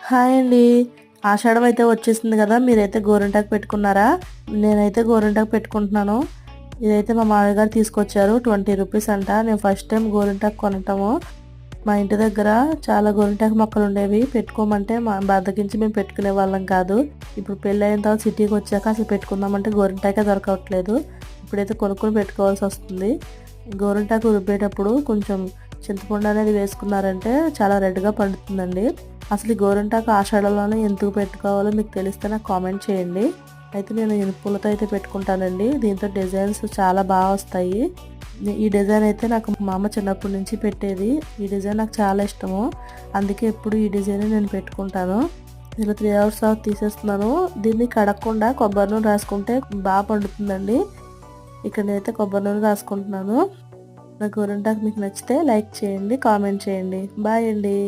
Hi అండి. ఆషాఢం అయితే వచ్చేసింది కదా! మీరైతే గోరింటాకు పెట్టుకున్నారా? నేనైతే గోరింటాకు పెట్టుకుంటున్నాను. ఇదైతే మా మామయ్య గారు తీసుకొచ్చారు. 20 రూపీస్ అంట. నేను ఫస్ట్ టైం గోరింటాకు కొనటము. మా ఇంటి దగ్గర చాలా గోరింటాకు మొక్కలు ఉండేవి. పెట్టుకోమంటే బద్దకించి మేము పెట్టుకునే వాళ్ళం కాదు. ఇప్పుడు పెళ్ళి అయిన తర్వాత సిటీకి వచ్చాక అసలు పెట్టుకుందామంటే గోరింటాకే దొరకట్లేదు. ఇప్పుడైతే కొనుక్కొని పెట్టుకోవాల్సి వస్తుంది. గోరింటాకు రుబ్బేటప్పుడు కొంచెం చింతపండు అనేది వేసుకున్నారంటే చాలా రెడ్గా పండుతుందండి. అసలు ఈ గోరింటాకు ఆషాఢంలోనే ఎందుకు పెట్టుకోవాలో మీకు తెలిస్తే నాకు కామెంట్ చేయండి. అయితే నేను ఇనుపులతో అయితే పెట్టుకుంటానండి. దీంతో డిజైన్స్ చాలా బాగా వస్తాయి. ఈ డిజైన్ అయితే నాకు మా అమ్మ చిన్నప్పటి నుంచి పెట్టేది. ఈ డిజైన్ నాకు చాలా ఇష్టము. అందుకే ఎప్పుడు ఈ డిజైన్ నేను పెట్టుకుంటాను. ఇలా 3 అవర్స్ తీసేస్తున్నాను. దీన్ని కడగకుండా కొబ్బరి నూనె రాసుకుంటే బాగా పండుతుందండి. ఇక్కడ నేనైతే కొబ్బరి నూనె రాసుకుంటున్నాను. నా గోరింటాకు మీకు నచ్చితే లైక్ చేయండి, కామెంట్ చేయండి. బాయ్ అండి.